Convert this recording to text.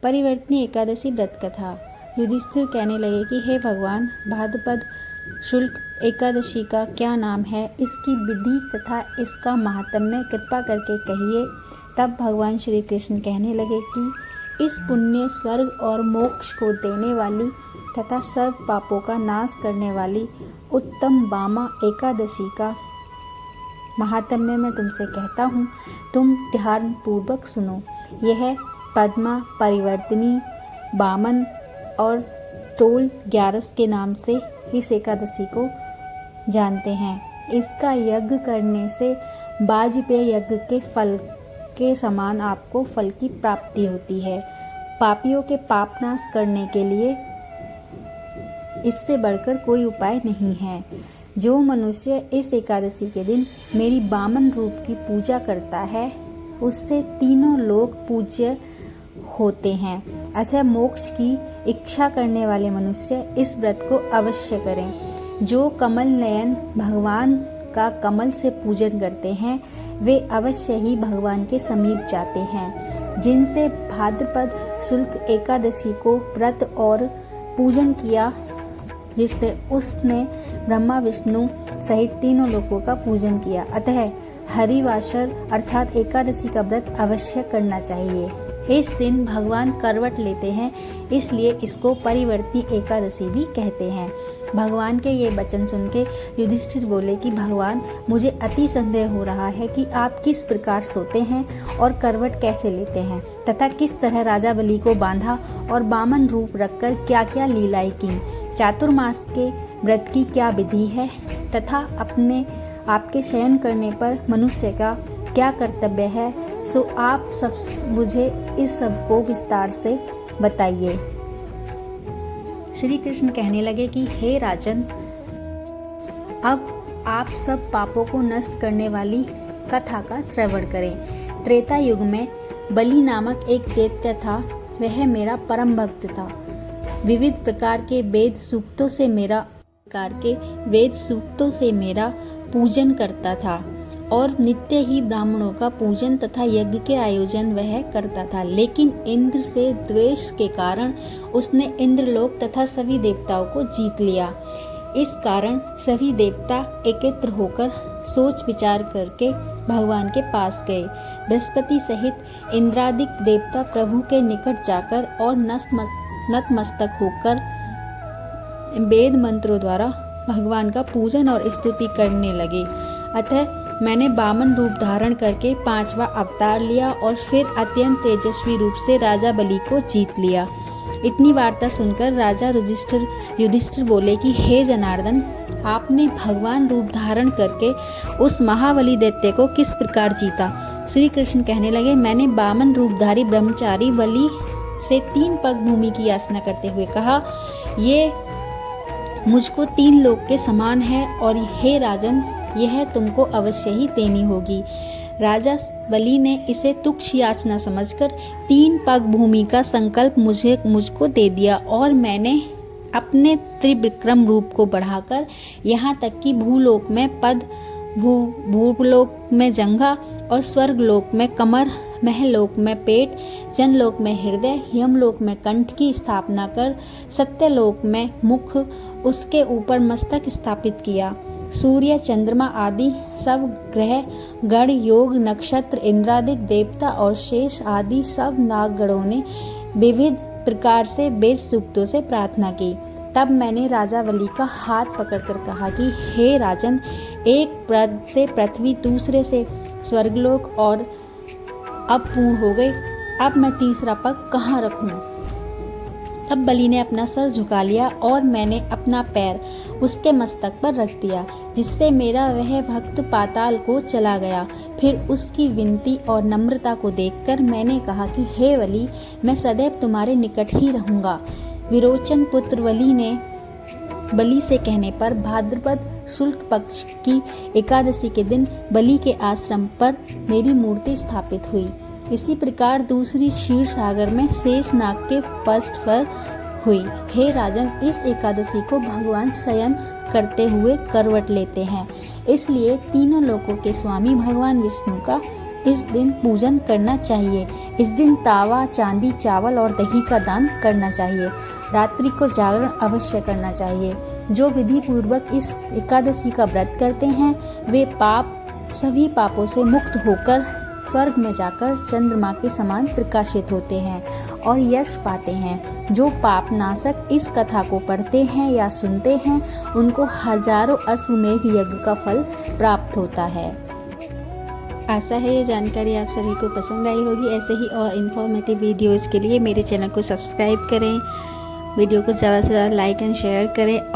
परिवर्तनी एकादशी व्रत कथा। युधिष्ठिर कहने लगे कि हे भगवान, भाद्रपद शुक्ल एकादशी का क्या नाम है, इसकी विधि तथा इसका महात्म्य कृपा करके कहिए। तब भगवान श्री कृष्ण कहने लगे कि इस पुण्य, स्वर्ग और मोक्ष को देने वाली तथा सब पापों का नाश करने वाली उत्तम वामा एकादशी का महात्म्य मैं तुमसे कहता हूँ, तुम ध्यान पूर्वक सुनो। यह पद्मा, परिवर्तनी, वामन और तोल 11 के नाम से इस एकादशी को जानते हैं। इसका यज्ञ करने से वाजपेय यज्ञ के फल के समान आपको फल की प्राप्ति होती है। पापियों के पाप नाश करने के लिए इससे बढ़कर कोई उपाय नहीं है। जो मनुष्य इस एकादशी के दिन मेरी वामन रूप की पूजा करता है, उससे तीनों लोग पूज्य होते हैं। अतः मोक्ष की इच्छा करने वाले मनुष्य इस व्रत को अवश्य करें। जो कमल नयन भगवान का कमल से पूजन करते हैं, वे अवश्य ही भगवान के समीप जाते हैं। जिनसे भाद्रपद शुक्ल एकादशी को व्रत और पूजन किया, उसने ब्रह्मा विष्णु सहित तीनों लोकों का पूजन किया। अतः हरिवासर अर्थात एकादशी का व्रत अवश्य करना चाहिए। इस दिन भगवान करवट लेते हैं, इसलिए इसको परिवर्तनी एकादशी भी कहते हैं। भगवान के ये वचन सुन के युधिष्ठिर बोले कि भगवान, मुझे अति संदेह हो रहा है कि आप किस प्रकार सोते हैं और करवट कैसे लेते हैं तथा किस तरह राजा बलि को बांधा और वामन रूप रखकर क्या क्या लीलाएं की। चातुर्मास के व्रत की क्या विधि है तथा आपके शयन करने पर मनुष्य का क्या कर्तव्य है, सो आप सब मुझे इस सब को विस्तार से बताइए। श्री कृष्ण कहने लगे कि हे राजन, अब आप सब पापों को नष्ट करने वाली कथा का श्रवण करें। त्रेता युग में बलि नामक एक दैत्य था। वह मेरा परम भक्त था। विविध प्रकार के वेद सूक्तों से मेरा पूजन करता था और नित्य ही ब्राह्मणों का पूजन तथा यज्ञ के आयोजन वह करता था। लेकिन इंद्र से द्वेष के कारण उसने इंद्रलोक तथा सभी देवताओं को जीत लिया। इस कारण सभी देवता एकत्र होकर सोच विचार करके भगवान के पास गए। बृहस्पति सहित इंद्रादिक देवता प्रभु के निकट जाकर और नतमस्तक होकर वेद मंत्रों द्वारा भगवान का पूजन और स्तुति करने लगे। अतः मैंने वामन रूप धारण करके 5वां अवतार लिया और फिर अत्यंत तेजस्वी रूप से राजा बलि को जीत लिया। इतनी वार्ता सुनकर राजा युधिष्ठिर बोले कि हे जनार्दन, आपने भगवान रूप धारण करके उस महाबली दैत्य को किस प्रकार जीता। श्री कृष्ण कहने लगे, मैंने वामन रूपधारी ब्रह्मचारी बलि से 3 पग भूमि की याचना करते हुए कहा, ये मुझको 3 लोक के समान है और हे राजन, यह तुमको अवश्य ही देनी होगी। राजा बलि ने इसे तुच्छ याचना समझकर 3 पग भूमि का संकल्प मुझको दे दिया और मैंने अपने त्रिविक्रम रूप को बढ़ाकर यहाँ तक कि भूलोक में पद, भूलोक में जंघा और स्वर्गलोक में कमर, महलोक में पेट, जनलोक में हृदय, यमलोक में कंठ की स्थापना कर सत्यलोक में मुख, उसके ऊपर मस्तक स्थापित किया। सूर्य, चंद्रमा आदि सब ग्रह, गण, योग, नक्षत्र, इंद्रादिक देवता और शेष आदि सब नागगणों ने विविध प्रकार से वेद सूक्तों से प्रार्थना की। तब मैंने राजा बलि का हाथ पकड़कर कहा कि हे राजन, एक पद से पृथ्वी, दूसरे से स्वर्गलोक और अब पूर्ण हो गए। अब मैं तीसरा पग कहाँ रखूं? तब बलि ने अपना सर झुका लिया और मैंने अपना पैर उसके मस्तक पर रख दिया, जिससे मेरा वह भक्त पाताल को चला गया। फिर उसकी विनती और नम्रता को देखकर मैंने कहा कि हे बलि, मैं सदैव तुम्हारे निकट ही रहूंगा। विरोचन पुत्र बलि से कहने पर भाद्रपद शुक्ल पक्ष की एकादशी के दिन बलि के आश्रम पर मेरी मूर्ति स्थापित हुई। इसी प्रकार दूसरी क्षीर सागर में शेषनाग के पृष्ठ पर हुई। हे राजन, इस एकादशी को भगवान शयन करते हुए करवट लेते हैं, इसलिए तीनों लोकों के स्वामी भगवान विष्णु का इस दिन पूजन करना चाहिए। इस दिन तावा, चांदी, चावल और दही का दान करना चाहिए। रात्रि को जागरण अवश्य करना चाहिए। जो विधि पूर्वक इस एकादशी का व्रत करते हैं वे सभी पापों से मुक्त होकर स्वर्ग में जाकर चंद्रमा के समान प्रकाशित होते हैं और यश पाते हैं। जो पाप नाशक इस कथा को पढ़ते हैं या सुनते हैं उनको हजारों अश्वमेध यज्ञ का फल प्राप्त होता है। आशा है ये जानकारी आप सभी को पसंद आई होगी। ऐसे ही और इन्फॉर्मेटिव वीडियोज़ के लिए मेरे चैनल को सब्सक्राइब करें, वीडियो को ज़्यादा से ज़्यादा लाइक एंड शेयर करें और